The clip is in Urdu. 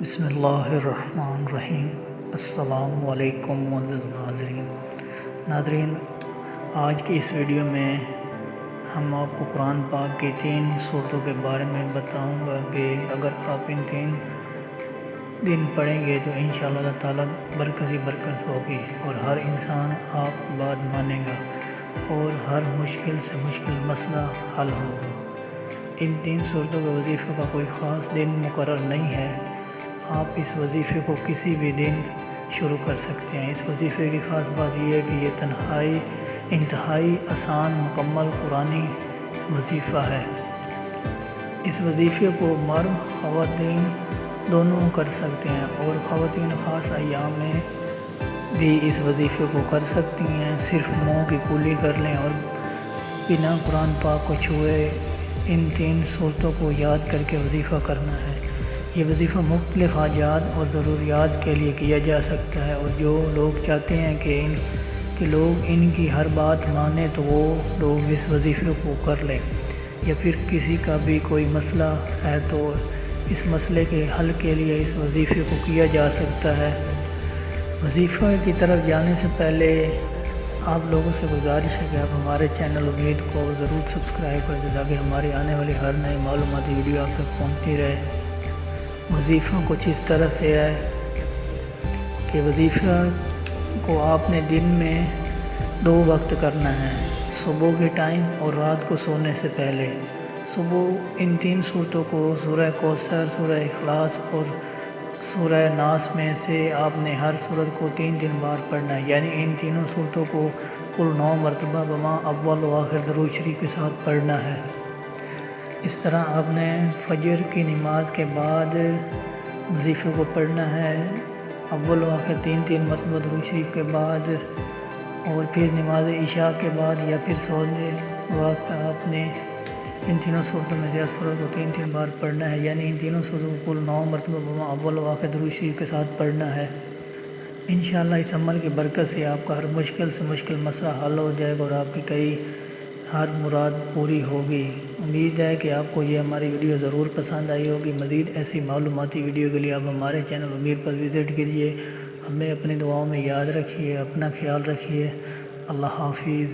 بسم اللہ الرحمن الرحیم۔ السلام علیکم معزز ناظرین، آج کی اس ویڈیو میں ہم آپ کو قرآن پاک کی 3 صورتوں کے بارے میں بتاؤں گا کہ اگر آپ ان 3 دن پڑھیں گے تو انشاءاللہ اللہ تعالیٰ برکت ہی برکت ہوگی اور ہر انسان آپ کی بات مانے گا اور ہر مشکل سے مشکل مسئلہ حل ہوگا۔ ان 3 صورتوں کے وظیفے کا کوئی خاص دن مقرر نہیں ہے، آپ اس وظیفے کو کسی بھی دن شروع کر سکتے ہیں۔ اس وظیفے کی خاص بات یہ ہے کہ یہ انتہائی آسان مکمل قرآنی وظیفہ ہے۔ اس وظیفے کو مرد خواتین دونوں کر سکتے ہیں اور خواتین خاص ایام میں بھی اس وظیفے کو کر سکتی ہیں۔ صرف منہ کی کلی کر لیں اور بنا قرآن پاک کو چھوئے ان 3 صورتوں کو یاد کر کے وظیفہ کرنا ہے۔ یہ وظیفہ مختلف حاجات اور ضروریات کے لیے کیا جا سکتا ہے، اور جو لوگ چاہتے ہیں کہ لوگ ان کی ہر بات مانیں تو وہ لوگ اس وظیفے کو کر لیں، یا پھر کسی کا بھی کوئی مسئلہ ہے تو اس مسئلے کے حل کے لیے اس وظیفے کو کیا جا سکتا ہے۔ وظیفہ کی طرف جانے سے پہلے آپ لوگوں سے گزارش ہے کہ آپ ہمارے چینل امید کو ضرور سبسکرائب کر دیں تاکہ ہماری آنے والی ہر نئی معلوماتی ویڈیو آپ تک پہنچتی رہے۔ وظیفہ کچھ اس طرح سے ہے کہ وظیفہ کو آپ نے دن میں 2 وقت کرنا ہے، صبح کے ٹائم اور رات کو سونے سے پہلے۔ صبح ان 3 صورتوں کو سورہ کوثر، سورہ اخلاص اور سورہ ناس میں سے آپ نے ہر صورت کو 3 بار پڑھنا ہے، یعنی ان تینوں صورتوں کو کل 9 مرتبہ بما اول و آخر درود شریف کے ساتھ پڑھنا ہے۔ اس طرح آپ نے فجر کی نماز کے بعد وظیفے کو پڑھنا ہے، اول و آخر 3 مرتبہ درود شریف کے بعد، اور پھر نماز عشاء کے بعد یا پھر سونے وقت آپ نے ان تینوں صورتوں میں سے ہر صورت کو 3 بار پڑھنا ہے، یعنی ان تینوں صورتوں کو کل 9 مرتبہ بما اول و آخر درود شریف کے ساتھ پڑھنا ہے۔ انشاءاللہ اس عمل کی برکت سے آپ کا ہر مشکل سے مشکل مسئلہ حل ہو جائے گا اور آپ کی ہر مراد پوری ہوگی۔ امید ہے کہ آپ کو یہ ہماری ویڈیو ضرور پسند آئی ہوگی۔ مزید ایسی معلوماتی ویڈیو کے لیے آپ ہمارے چینل امید پر وزٹ کیجیے۔ ہمیں اپنی دعاؤں میں یاد رکھیے، اپنا خیال رکھیے۔ اللہ حافظ۔